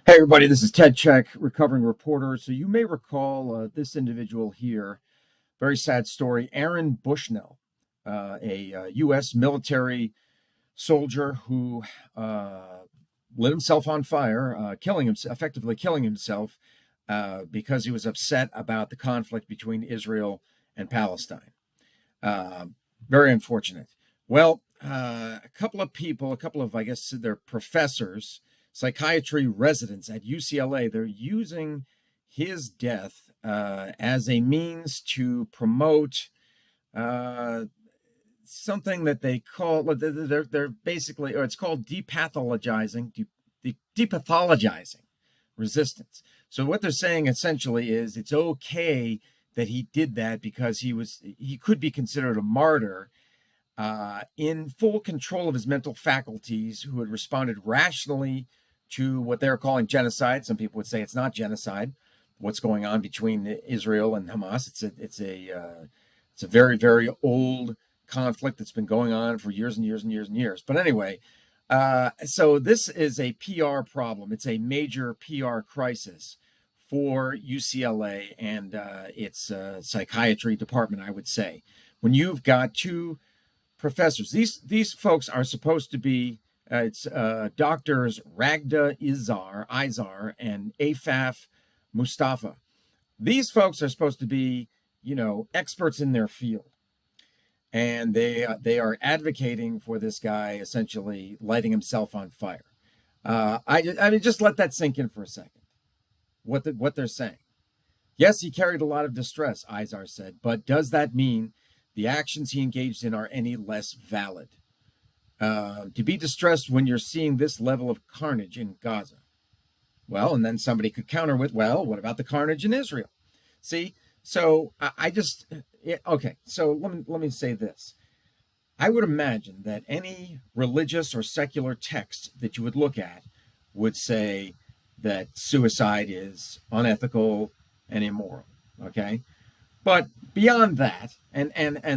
Hey, everybody, this is Ted Check, recovering reporter. So, you may recall this individual here, very sad story. Aaron Bushnell, a U.S. military soldier who lit himself on fire, effectively killing himself because he was upset about the conflict between Israel and Palestine. Uh, Very unfortunate. Well, a couple of people, I guess they're professors, psychiatry residents at UCLA, they're using his death as a means to promote uh, something that they call, they're basically, or it's called depathologizing resistance. So what they're saying essentially is it's okay that he did that because he could be considered a martyr in full control of his mental faculties, who had responded rationally to what they're calling genocide. Some people would say it's not genocide. What's going on between Israel and Hamas? It's a very, very old conflict that's been going on for years and years and years and years. But anyway, so this is a PR problem. It's a major PR crisis for UCLA and its psychiatry department, I would say. When you've got two professors, these folks are supposed to be it's doctors Ragda Izar and Afaf Mustafa. These folks are supposed to be, experts in their field, and they are advocating for this guy essentially lighting himself on fire. I mean, just let that sink in for a second. What they're saying. Yes, he carried a lot of distress, Izar said, but does that mean the actions he engaged in are any less valid? To be distressed when you're seeing this level of carnage in Gaza. Well, and then somebody could counter with, well, what about the carnage in Israel? See, so okay. So let me say this. I would imagine that any religious or secular text that you would look at would say that suicide is unethical and immoral. Okay, but beyond that, and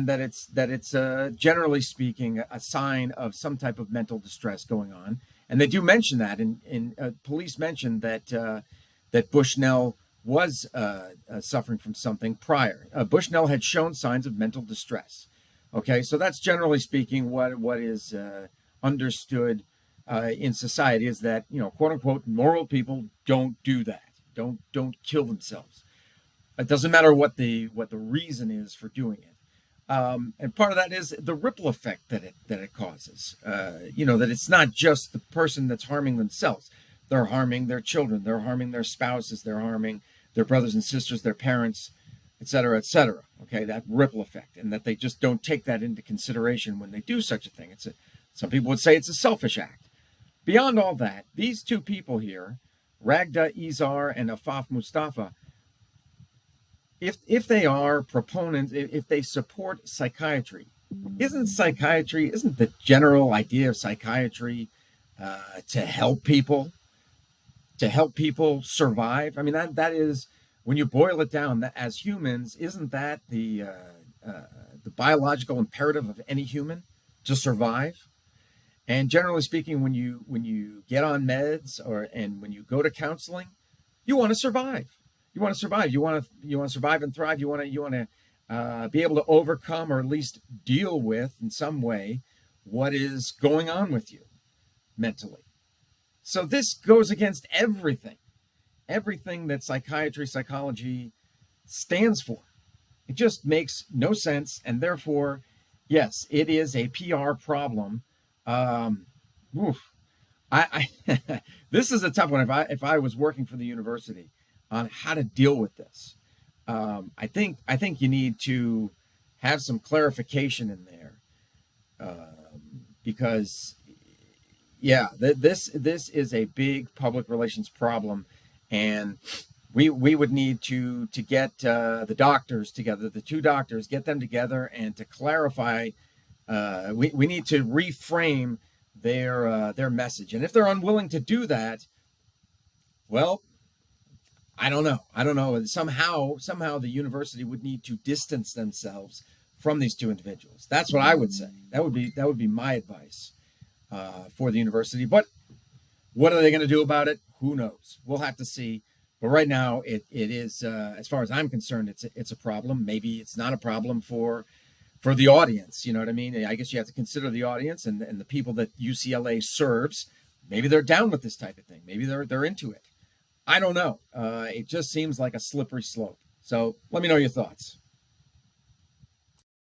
that it's generally speaking a sign of some type of mental distress going on, and they do mention that in police mentioned that Bushnell was suffering from something prior. Bushnell had shown signs of mental distress. Okay, so that's generally speaking what is understood in society, is that, quote unquote, moral people don't do that. Don't kill themselves. It doesn't matter what the reason is for doing it. And part of that is the ripple effect that it causes. That it's not just the person that's harming themselves; they're harming their children, they're harming their spouses, they're harming their brothers and sisters, their parents, et cetera, et cetera. Okay, that ripple effect, and that they just don't take that into consideration when they do such a thing. Some people would say it's a selfish act. Beyond all that, these two people here, Ragda Izar and Afaf Mustafa, if they are proponents, if they support psychiatry, isn't the general idea of psychiatry to help people, survive? I mean, that is, when you boil it down, that as humans, isn't that the biological imperative of any human, to survive? And generally speaking, when you get on meds, and when you go to counseling, you want to survive. You want to survive. You want to survive and thrive. You want to be able to overcome, or at least deal with in some way, what is going on with you mentally. So this goes against everything that psychology stands for. It just makes no sense, and therefore, yes, it is a PR problem. Um, oof, this is a tough one. If I was working for the university on how to deal with this, I think you need to have some clarification in there, because yeah, this is a big public relations problem, and we would need to get the doctors together, the two doctors, get them together and to clarify. We need to reframe their message, and if they're unwilling to do that, well, I don't know. I don't know. Somehow the university would need to distance themselves from these two individuals. That's what I would say. That would be my advice for the university. But What are they going to do about it? Who knows? We'll have to see. But right now, it is, as far as I'm concerned, it's a problem. Maybe it's not a problem for the audience. You know what I mean? I guess you have to consider the audience and the people that UCLA serves. Maybe they're down with this type of thing. Maybe they're into it. I don't know. It just seems like a slippery slope. So let me know your thoughts.